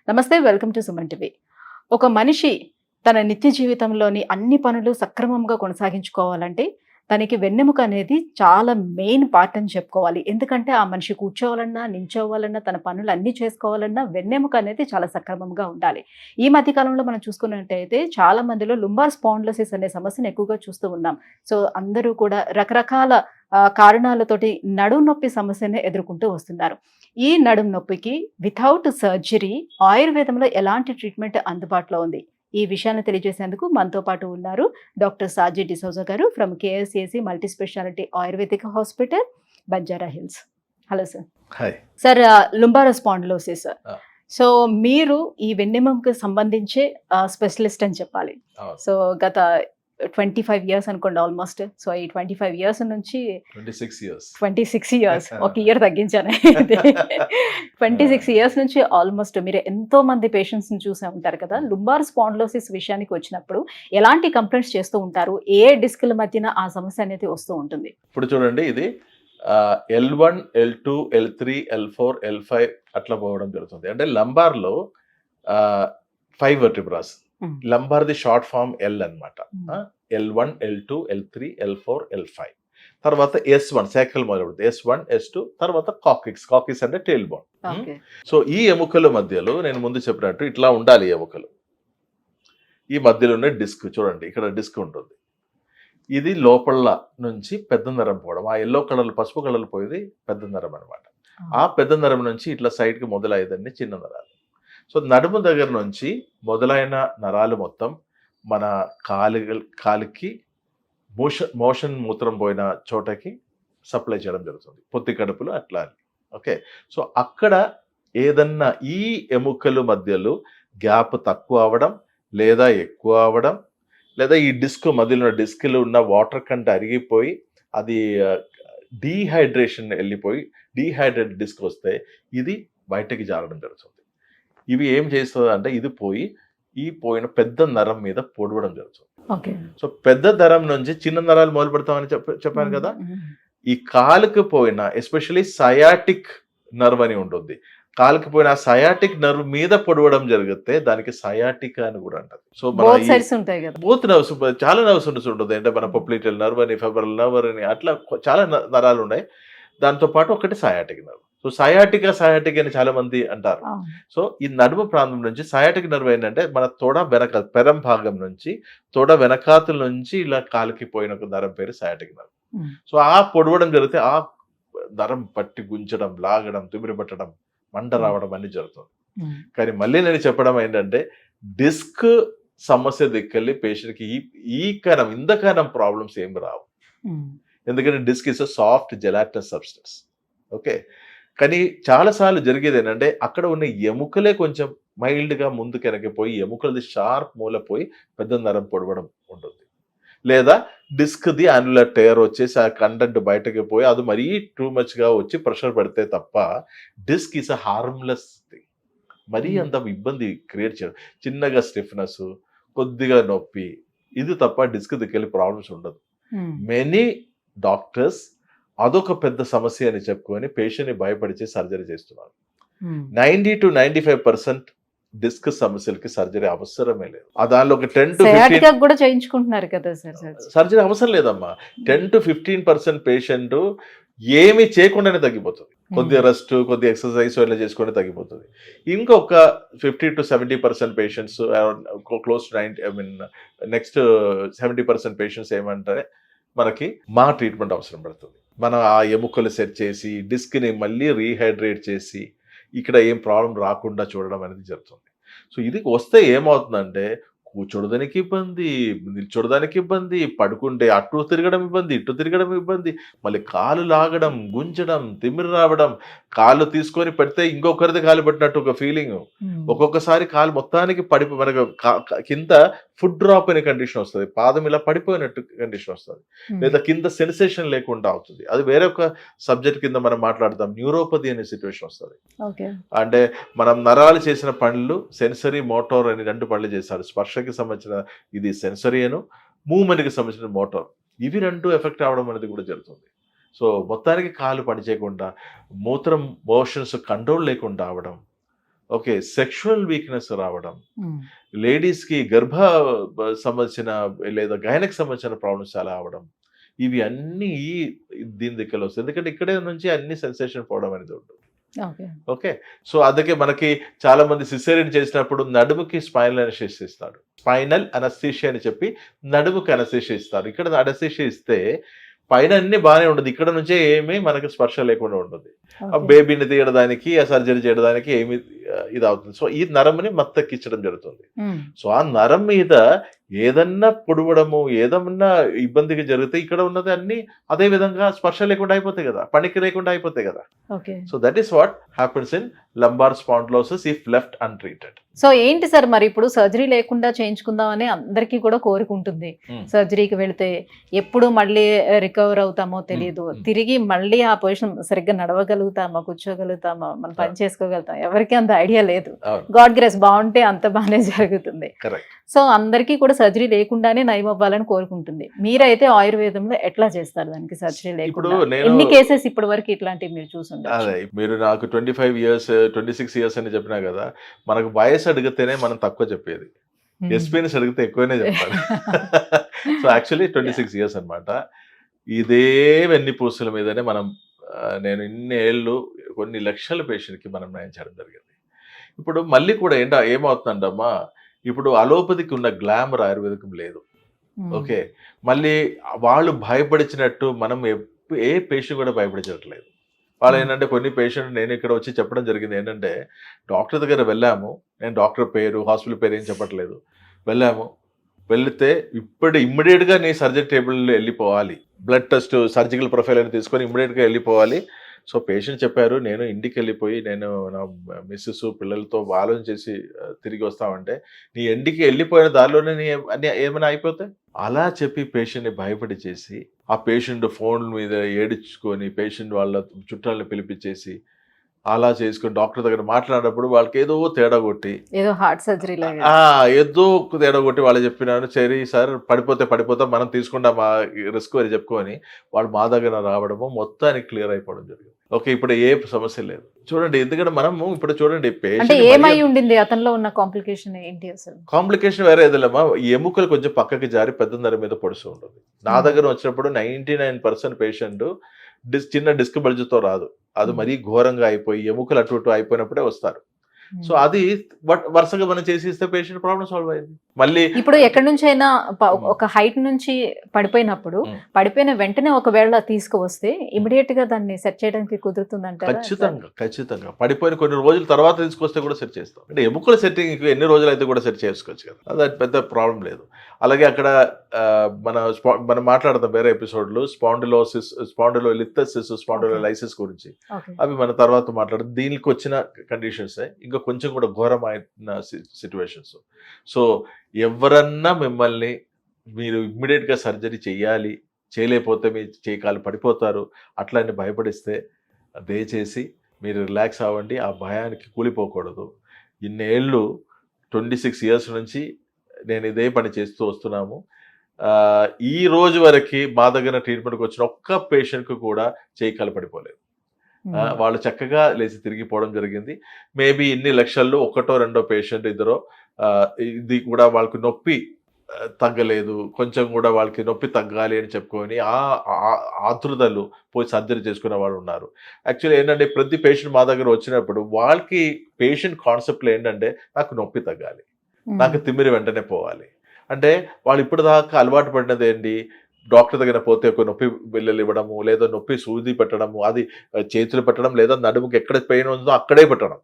నమస్తే, welcome to Suman TV. ఒక మనిషి తన నిత్య జీవితంలోని అన్ని పనులు సక్రమంగా కొనసాగించుకోవాలంటే తనకి వెన్నెముక అనేది చాలా మెయిన్ పార్ట్ అని చెప్పుకోవాలి. ఎందుకంటే ఆ మనిషి కూర్చోవాలన్నా, నించోవాలన్నా, తన పనులు అన్నీ చేసుకోవాలన్నా వెన్నెముక అనేది చాలా సక్రమంగా ఉండాలి. ఈ మధ్య కాలంలో మనం చూసుకున్నట్టయితే చాలా మందిలో లుంబార్ స్పాండిలోసిస్ అనే సమస్యను ఎక్కువగా చూస్తూ ఉన్నాం. సో అందరూ కూడా రకరకాల కారణాలతోటి నడుము నొప్పి సమస్యని ఎదుర్కొంటూ వస్తున్నారు. ఈ నడుము నొప్పికి వితౌట్ సర్జరీ ఆయుర్వేదంలో ఎలాంటి ట్రీట్మెంట్ అందుబాటులో ఉంది? ఈ విషయాన్ని తెలియజేసేందుకు మనతో పాటు ఉన్నారు డాక్టర్ సాజీ డిసోజా గారు from KSCC multi specialty ayurvedic hospital, Banjara Hills. Hello sir. Hi sir, lumbar spondylosis. So మీరు ఈ వెన్నెముకకు సంబంధించే స్పెషలిస్ట్ అని చెప్పాలి. సో గత 25 ఇయర్స్ అనుకోండి ఆల్మోస్ట్. సో ఈ 25 ఇయర్స్ నుంచి 26 ఇయర్స్ ఒక ఇయర్ తగ్గించాను. 26 ఇయర్స్ నుంచి ఆల్మోస్ట్ మీరు ఎంతో మంది పేషెంట్స్ ని చూసే ఉంటారు కదా. లుంబార్ స్పాండిలోసిస్ విషయానికి వచ్చినప్పుడు ఎలాంటి కంప్లైంట్స్ చేస్తూ ఉంటారు? ఏ డిస్క్ల మధ్యన ఆ సమస్య అనేది వస్తూ ఉంటుంది? ఇప్పుడు చూడండి, ఇది L1, L2, L3, L4, L5 అట్లా పోవడం జరుగుతుంది. అంటే లంబార్ లో 5 వర్టిబ్రాస్. లంబార్ ది షార్ట్ ఫామ్ L అన్నమాట. L1, L2, L3, L4, L5. తర్వాత S1 శాక్రల్ మొదలు S1, S2, తర్వాత కాకిక్స్ అంటే టెయిల్ బోన్. సో ఈ ఎముకల మధ్యలో నేను ముందు చెప్పినట్టు ఇట్లా ఉండాలి ఎముకలు. ఈ మధ్యలో ఉన్న డిస్క్ చూడండి, ఇక్కడ డిస్క్ ఉంటుంది. ఇది లోపల నుంచి పెద్ద నరం పోవడం, ఆ ఎల్లో కలర్ పసుపు కలర్ పోయేది పెద్ద నరం అనమాట. ఆ పెద్ద నరం నుంచి ఇట్లా సైడ్ కి మొదలయ్యేదండి చిన్న నరాలు. సో నడుము దగ్గర నుంచి మొదలైన నరాలు మొత్తం మన కాలికి మోషన్ మూత్రం పోయిన చోటకి సప్లై చేయడం జరుగుతుంది. పొత్తి కడుపులో అట్లా. ఓకే, సో అక్కడ ఏదన్నా ఈ ఎముకల మధ్యలో గ్యాప్ తక్కువ అవడం లేదా ఎక్కువ అవడం, లేదా ఈ డిస్క్ మధ్యలో డిస్క్లో ఉన్న వాటర్ కంటే అరిగిపోయి అది డీహైడ్రేషన్ వెళ్ళిపోయి డీహైడ్రేట్ డిస్క్ వస్తే ఇది బయటకి జారడం జరుగుతుంది. ఇవి ఏం చేస్తుంది అంటే ఇది పోయిన పెద్ద నరం మీద పొడవడం జరుగుతుంది. సో పెద్ద నరం నుంచి చిన్న నరాలు మొదలు పెడతామని చెప్పాను కదా. ఈ కాలుకి పోయిన ఎస్పెషల్లీ సయాటిక్ నర్వ్ అని ఉంటుంది. కాలుకి పోయిన ఆ సయాటిక్ నర్వ్ మీద పొడవడం జరిగితే దానికి సయాటిక్ అని కూడా అంటారు. సో బోత్ నర్వ్స్, చాలా నర్వ్స్ ఉంటుంది. అంటే మన పొప్లిటల్ నర్వ్ అని, ఫెబరల్ నర్వ్ అని, అట్లా చాలా నరాలు ఉన్నాయి. దాంతో పాటు ఒకటి సయాటిక్ నర్వ్. సో సయాటిక్ అని చాలా మంది అంటారు. సో ఈ నడుము ప్రాంతం నుంచి సయాటిక్ నర్వ్ ఏంటంటే మన తొడ వెనక పెరం భాగం నుంచి తొడ వెనకాతుల నుంచి ఇలా కాలికి పోయిన ఒక నరం పేరు సయాటిక్ నర్వ్. సో ఆ పొడవడం జరిగితే ఆ నరం పట్టి గుంజడం, లాగడం, తిమిరి పట్టడం, మంట రావడం అన్ని జరుగుతుంది. కానీ మళ్ళీ నేను చెప్పడం ఏంటంటే డిస్క్ సమస్య దిక్కెళ్ళి పేషెంట్కి ఇంతకాలం ప్రాబ్లమ్స్ ఏమి రావు. ఎందుకంటే disc is soft gelatinous substance. Okay, కానీ చాలాసార్లు జరిగేది ఏంటంటే అక్కడ ఉన్న ఎముకలే కొంచెం మైల్డ్గా ముందుకు వెనక్కిపోయి ఎముకలది షార్ప్ మూలపోయి పెద్ద నరం పొడవడం ఉంటుంది. లేదా డిస్క్ది యాన్యులర్ టేర్ వచ్చేసి ఆ కంటెంట్ బయటకి పోయి అది మరీ టూ మచ్గా వచ్చి ప్రెషర్ పడితే తప్ప disc is a harmless thing. మరీ అంత ఇబ్బంది క్రియేట్ చేయడం, చిన్నగా స్టిఫ్నెస్, కొద్దిగా నొప్పి, ఇది తప్ప డిస్క్ దిక్కెళ్ళి ప్రాబ్లమ్స్ ఉండదు. మెనీ డాక్టర్స్ అదొక పెద్ద సమస్య అని చెప్పుకొని పేషెంట్ని భయపడిచి సర్జరీ చేస్తున్నారు. 90 to 95% డిస్క్ సమస్యలకి సర్జరీ అవసరమే లేదు. దానిలో ఒక 10 to 15 కూడా చేయించుకుంటున్నారు కదా సార్. సర్జరీ అవసరం లేదమ్మా. 10 to 15% పేషెంట్ ఏమి చేయకుండానే తగ్గిపోతుంది. కొద్దిగా రెస్ట్, కొద్దిగా ఎక్సర్సైజ్ ఇలా చేసుకుంటే తగ్గిపోతుంది. ఇంకొక 50 to 70% patients, close to 90, next 70% patients ఏమంటారే మనకి మా ట్రీట్మెంట్ అవసరం పడుతుంది. మనం ఆ ఎముకలు సెట్ చేసి డిస్క్ని మళ్ళీ రీహైడ్రేట్ చేసి ఇక్కడ ఏం ప్రాబ్లం రాకుండా చూడడం అనేది జరుగుతుంది. సో ఇది వస్తే ఏమవుతుందంటే కూర్చోడానికి ఇబ్బంది, నిల్చోడానికి ఇబ్బంది, పడుకుంటే అటు తిరగడం ఇబ్బంది, ఇటు తిరగడం ఇబ్బంది, మళ్ళీ కాలు లాగడం, గుంజడం, తిమ్మిరి రావడం, కాళ్ళు తీసుకొని పెడితే ఇంకొకరిది కాలు పెట్టినట్టు ఒక ఫీలింగ్. ఒక్కొక్కసారి కాలు మొత్తానికి మనకు కింద ఫుడ్ డ్రాప్ అనే కండిషన్ వస్తుంది, పాదం ఇలా పడిపోయినట్టు కండిషన్ వస్తుంది, లేదా కింద సెన్సేషన్ లేకుండా అవుతుంది. అది వేరే ఒక సబ్జెక్ట్ కింద మనం మాట్లాడతాం, న్యూరోపతి అనే సిచ్యువేషన్ వస్తుంది. అంటే మనం నరాలు చేసిన పనులు సెన్సరీ, మోటార్ అని 2 పనులు చేస్తారు. స్పర్శకి సంబంధించిన ఇది సెన్సరీ అను, మూవ్మెంట్కి సంబంధించిన మోటార్, ఇవి 2 ఎఫెక్ట్ అవ్వడం అనేది కూడా జరుగుతుంది. సో మొత్తానికి కాలు పనిచేయకుండా, మోషన్స్ కంట్రోల్ లేకుండా అవడం, ఓకే, సెక్షువల్ వీక్నెస్ రావడం, ఉమ్, లేడీస్కి సంబంధించిన లేదా గైనకి సంబంధించిన ప్రాబ్లమ్స్ చాలా అవడం, ఇవి అన్నీ దీని దగ్గర వస్తాయి. ఎందుకంటే ఇక్కడే నుంచి అన్ని సెన్సేషన్ పోవడం అనేది ఉంటుంది. ఓకే. ఓకే. సో అందుకే మనకి చాలా మంది సిజేరియన్ చేసినప్పుడు నడుముకి స్పైనల్ అనస్థీషియా ఇస్తాడు. స్పైనల్ అనస్థీషియా అని చెప్పి నడుముకి అనస్థీషియా ఇస్తారు. ఇక్కడ అనస్థీషియా ఇస్తే పైన అన్ని బాగానే ఉండదు, ఇక్కడ నుంచే ఏమీ మనకి స్పర్శ లేకుండా ఉంటుంది. ఆ ఓకే. బేబీని తీయడానికి, ఆ సర్జరీ చేయడానికి ఏమి ఇది అవుతుంది. సో ఈ నరంని మత్తెక్కించడం జరుగుతుంది. ఉమ్, సో ఆ నరం మీద ఏదన్నా పొడవడము, ఏదన్నా ఇబ్బందిగా జరిగితే ఇక్కడ ఉన్నది అన్ని అదే విధంగా స్పర్శ లేకుండా అయిపోతాయి కదా, పనికి లేకుండా అయిపోతాయి కదా. Okay. So that is what happens in lumbar spondylosis if left untreated. So ఏంటి సార్ మరి ఇప్పుడు సర్జరీ లేకుండా చేయించుకుందామని అందరికీ కూడా కోరిక ఉంటుంది. సర్జరీకి వెళితే ఎప్పుడు మళ్ళీ రికవర్ అవుతామో తెలియదు, తిరిగి మళ్ళీ ఆ పొజిషన్ సరిగ్గా నడవగలుగుతామా, కూర్చోగలుగుతామా, మనం పని చేసుకోగలుగుతాం, ఎవరికి అంత ఐడియా లేదు. గాడ్ గ్రేస్ బాగుంటే అంత బాగానే జరుగుతుంది. సో అందరికీ కూడా సర్జరీ లేకుండానే నయం అవ్వాలని కోరుకుంటుంది. మీరైతే ఆయుర్వేదంలో ఎట్లా చేస్తారు దానికి సర్జరీ లేకుండా? ఎన్ని కేసెస్ ఇప్పటి వరకు ఇట్లాంటివి మీరు చూసుంటారు? అదే మీరు నాకు 25 years 26 years అని చెప్పినా కదా, మనకు వయసు అడిగితేనే మనం తక్కువ చెప్పేది, ఎక్స్పీరియన్స్ అడిగితే ఎక్కువనే చెప్పాలి. సో యాక్చువల్లీ 26 years అనమాట. ఇదే వెన్నుపూసల మీదనే నేను ఇన్ని ఏళ్ళు కొన్ని లక్షల పేషెంట్కి మనం నయం చేయడం జరిగింది. ఇప్పుడు మళ్ళీ కూడా ఏమవుతుందంటమ్మా, ఇప్పుడు అలోపతికి ఉన్న గ్లామర్ ఆయుర్వేదికం లేదు. ఓకే, మళ్ళీ వాళ్ళు భయపడిచినట్టు మనం ఏ పేషెంట్ కూడా భయపడించట్లేదు. వాళ్ళు ఏంటంటే కొన్ని పేషెంట్ నేను ఇక్కడ వచ్చి చెప్పడం జరిగింది ఏంటంటే, డాక్టర్ దగ్గర వెళ్ళాము, నేను డాక్టర్ పేరు హాస్పిటల్ పేరు ఏం చెప్పట్లేదు, వెళ్తే ఇమ్మీడియట్గా నీ సర్జరీ టేబుల్ వెళ్ళిపోవాలి, బ్లడ్ టెస్ట్ సర్జికల్ ప్రొఫైల్ అని తీసుకొని ఇమ్మీడియట్గా వెళ్ళిపోవాలి. సో పేషెంట్ చెప్పారు, నేను ఇంటికి వెళ్ళిపోయి నేను నా మిస్సెస్ పిల్లలతో ఆలోచన చేసి తిరిగి వస్తామంటే, నీ ఇంటికి వెళ్ళిపోయిన దారిలోనే అన్ని ఏమైనా అయిపోతాయి. అలా చెప్పి పేషెంట్ని భయపడి చేసి, ఆ పేషెంట్ ఫోన్ మీద ఏడించుకొని పేషెంట్ వాళ్ళ చుట్టాలని పిలిపించేసి అలా చేసుకొని డాక్టర్ దగ్గర మాట్లాడినప్పుడు వాళ్ళకి ఏదో తేడా కొట్టి, ఏదో హార్ట్ సర్జరీ ఏదో తేడా కొట్టి వాళ్ళు చెప్పినాను, సరే సార్ పడిపోతాం మనం తీసుకుంటాం ఆ రిస్క్ అని చెప్పుకొని వాళ్ళు మా దగ్గర రావడము మొత్తానికి క్లియర్ అయిపోవడం జరిగింది. ఓకే, ఇప్పుడు ఏ సమస్య లేదు. చూడండి, ఎందుకంటే మనము ఇప్పుడు చూడండి ఏమై ఉండింది అతనిలో ఉన్న కాంప్లికేషన్ ఏంటి అసలు? కాంప్లికేషన్ వేరే ఏదలేమా, ఎముకలు కొంచెం పక్కకి జారి పెద్ద నరం మీద పొడుస్తూ ఉంటుంది. నా దగ్గర వచ్చినప్పుడు 99% పేషెంట్ చిన్న డిస్క్ బల్జ్తో రాదు, అది మరీ ఘోరంగా అయిపోయి ఎముకలు అటు ఇటు అయిపోయినప్పుడే వస్తారు. సో అది వరుసగా మనం చేసి ఇస్తే పేషెంట్ ప్రాబ్లం సాల్వ్ అయింది. మళ్ళీ ఇప్పుడు ఎక్కడి నుంచి అయినా ఒక హైట్ నుంచి పడిపోయిన వెంటనే ఒకవేళ తీసుకువస్తే ఇమిడియట్ గా దాన్ని సెట్ చేయడానికి కుదురుతుందంట? ఖచ్చితంగా పడిపోయిన కొన్ని రోజుల తర్వాత తీసుకొస్తే కూడా సెట్ చేస్తాం. అంటే ఎముకల సెట్టింగ్ ఎన్ని రోజులు అయితే కూడా సెట్ చేసుకోవచ్చు కదా, అది పెద్ద ప్రాబ్లం లేదు. అలాగే అక్కడ మనం మాట్లాడతాం వేరే ఎపిసోడ్లు స్పాండిలోలిథసిస్, స్పాండిలోలైసిస్ గురించి, అవి మన తర్వాత మాట్లాడదాం. దీనికి వచ్చిన కండిషన్స్ ఇంకా కొంచెం కూడా ఘోరమైన సిచ్యువేషన్స్. సో ఎవరన్నా మిమ్మల్ని మీరు ఇమ్మీడియట్గా సర్జరీ చేయాలి, చేయలేకపోతే మీ చేయి పడిపోతారు అట్లాంటి భయపడిస్తే దయచేసి మీరు రిలాక్స్ అవ్వండి, ఆ భయానికి కూలిపోకూడదు. ఇన్నేళ్ళు 26 years నుంచి నేను ఇదే పని చేస్తూ వస్తున్నాము. ఈ రోజు వరకు మా దగ్గర ట్రీట్మెంట్కి వచ్చిన ఒక్క పేషెంట్కి కూడా చేయి పడిపోలేదు. వాళ్ళు చక్కగా లేచి తిరిగిపోవడం జరిగింది. మేబీ ఇన్ని లక్షల్లో ఒకటో రెండో పేషెంట్ ఇద్దరో ఇది కూడా వాళ్ళకి నొప్పి తగ్గలేదు, కొంచెం కూడా వాళ్ళకి నొప్పి తగ్గాలి అని చెప్పుకొని ఆతృతలు పోయి సర్జరీ చేసుకునే వాళ్ళు ఉన్నారు. యాక్చువల్లీ ఏంటంటే ప్రతి పేషెంట్ మా దగ్గర వచ్చినప్పుడు వాళ్ళకి పేషెంట్ కాన్సెప్ట్లో ఏంటంటే నాకు నొప్పి తగ్గాలి, నాకు తిమ్మిరి వెంటనే పోవాలి. అంటే వాళ్ళు ఇప్పుడు దాకా అలవాటు పడినది ఏంటి, డాక్టర్ దగ్గర పోతే ఒక నొప్పి బిళ్ళలు ఇవ్వడము, లేదా నొప్పి సూది పెట్టడము, అది చేతులు పెట్టడం, లేదా నడుముకి ఎక్కడ పెయిన్ ఉందో అక్కడే పెట్టడం,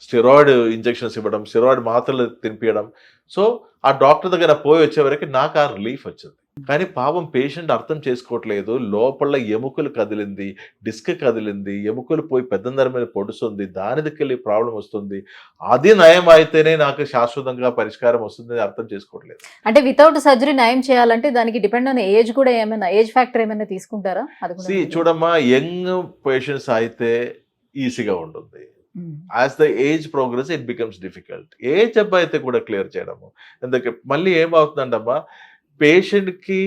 స్టెరాయిడ్ ఇంజెక్షన్స్ ఇవ్వడం, స్టెరాయిడ్ మాత్రలు తినిపించడం. సో ఆ డాక్టర్ దగ్గర పోయి వచ్చే వరకు నాకు ఆ రిలీఫ్ వచ్చింది. కానీ పాపం పేషెంట్ అర్థం చేసుకోవట్లేదు, లోపల ఎముకలు కదిలింది, డిస్క్ కదిలింది, ఎముకలు పోయి పెద్ద నరం మీద పొడుస్తుంది, దాని దగ్గర ప్రాబ్లం వస్తుంది, అది నయం అయితేనే నాకు శాశ్వతంగా పరిష్కారం వస్తుంది అర్థం చేసుకోవట్లేదు. అంటే వితౌట్ సర్జరీ నయం చేయాలంటే దానికి డిపెండ్ ఆన్ ఏజ్ కూడా ఏమైనా, ఏజ్ ఫ్యాక్టర్ ఏమైనా తీసుకుంటారా? చూడమ్మా, యంగ్ పేషెంట్స్ అయితే ఈజీగా ఉంటుంది. As the age progress it becomes difficult. Age అబ్బాయి అయితే కూడా క్లియర్ చేయడము. ఎందుకంటే మళ్ళీ ఏమవుతుందంటమ్మా, పేషెంట్కి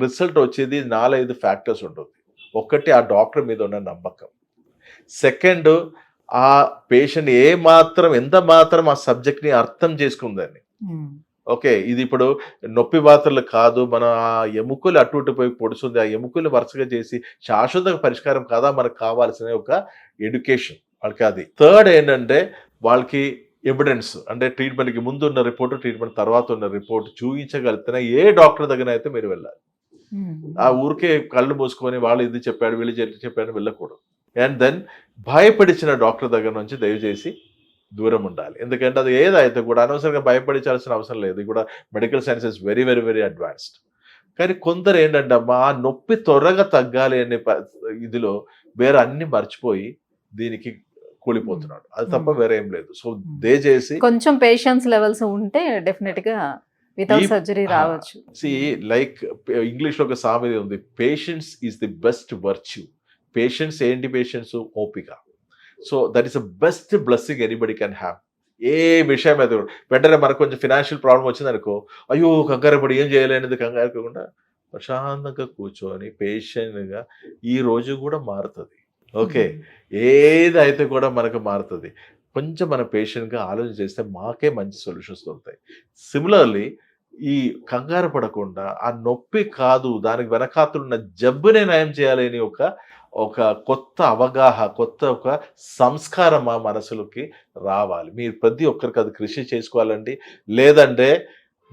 రిజల్ట్ వచ్చేది 4-5 ఫ్యాక్టర్స్ ఉంటుంది. ఒకటి ఆ డాక్టర్ మీద ఉన్న నమ్మకం, సెకండ్ ఆ పేషెంట్ ఎంత మాత్రం ఆ సబ్జెక్ట్ ని అర్థం చేసుకుందని. ఓకే, ఇది ఇప్పుడు నొప్పి వాతలు కాదు, మన ఆ ఎముకలు అటు ఇటు పోయి పొడుస్తుంది, ఆ ఎముకలు వరుసగా చేసి శాశ్వత పరిష్కారం కాదా మనకు కావాల్సిన ఒక ఎడ్యుకేషన్ వాళ్ళకి. అది థర్డ్ ఏంటంటే వాళ్ళకి ఎవిడెన్స్, అంటే ట్రీట్మెంట్కి ముందు ఉన్న రిపోర్ట్, ట్రీట్మెంట్ తర్వాత ఉన్న రిపోర్ట్ చూపించగలిగితే ఏ డాక్టర్ దగ్గర అయితే మీరు వెళ్ళాలి. ఆ ఊరికే కళ్ళు మూసుకొని వాళ్ళు ఇది చెప్పాడు వీళ్ళు చెప్పాడు వెళ్ళకూడదు. అండ్ దెన్ భయపడిచిన డాక్టర్ దగ్గర నుంచి దయచేసి దూరం ఉండాలి. ఎందుకంటే అది ఏదైతే కూడా అనవసరంగా భయపడించాల్సిన అవసరం లేదు. ఇది కూడా medical science is very very very advanced. కానీ కొందరు ఏంటంటే అమ్మా ఆ నొప్పి త్వరగా తగ్గాలి అనే ఇదిలో వేరే అన్ని మర్చిపోయి దీనికి కూలిపోతున్నాడు. అది తప్ప వేరే ఏం లేదు. సో దయచేసి కొంచెం పేషెన్స్ లెవెల్స్ ఉంటే డెఫినెట్ గా వితౌట్ సర్జరీ రావచ్చు. లైక్ ఇంగ్లీష్ లో ఒక సామెత ఉంది, patience is the best virtue. Patience ఏంటి? పేషెన్స్ ఓపిక. So that is the best blessing anybody can have. ఏ విషయం అయితే వెంటనే మనకు కొంచెం ఫినాన్షియల్ ప్రాబ్లం వచ్చింది అనుకో, అయ్యో కంగారు పడి ఏం చేయలేనిది కంగారు కాకుండా ప్రశాంతంగా కూర్చొని పేషెంట్గా ఈ రోజు కూడా మారుతుంది. ఓకే, ఏదైతే కూడా మనకు మారుతుంది. కొంచెం మన పేషెంట్గా ఆలోచన చేస్తే మాకే మంచి సొల్యూషన్స్ దొరుకుతాయి. సిమిలర్లీ ఈ కంగారు పడకుండా ఆ నొప్పి కాదు, దానికి వెనకాతున్న జబ్బునే నయం చేయాలి అని ఒక కొత్త కొత్త ఒక సంస్కారం మా మనసులోకి రావాలి. మీరు ప్రతి ఒక్కరికి అది కృషి చేసుకోవాలండి. లేదంటే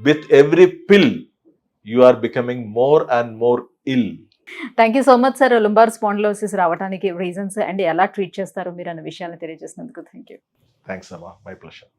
with every pill you are becoming more and more ill. Thank you so much sir. Lumbar spondylosis రావడానికి రీజన్స్ అండ్ ఎలా ట్రీట్ చేస్తారు మీరు అన్న విషయాన్ని తెలియజేసినందుకు థ్యాంక్ యూ. థ్యాంక్స్ అమ్మా, మై ప్లెజర్.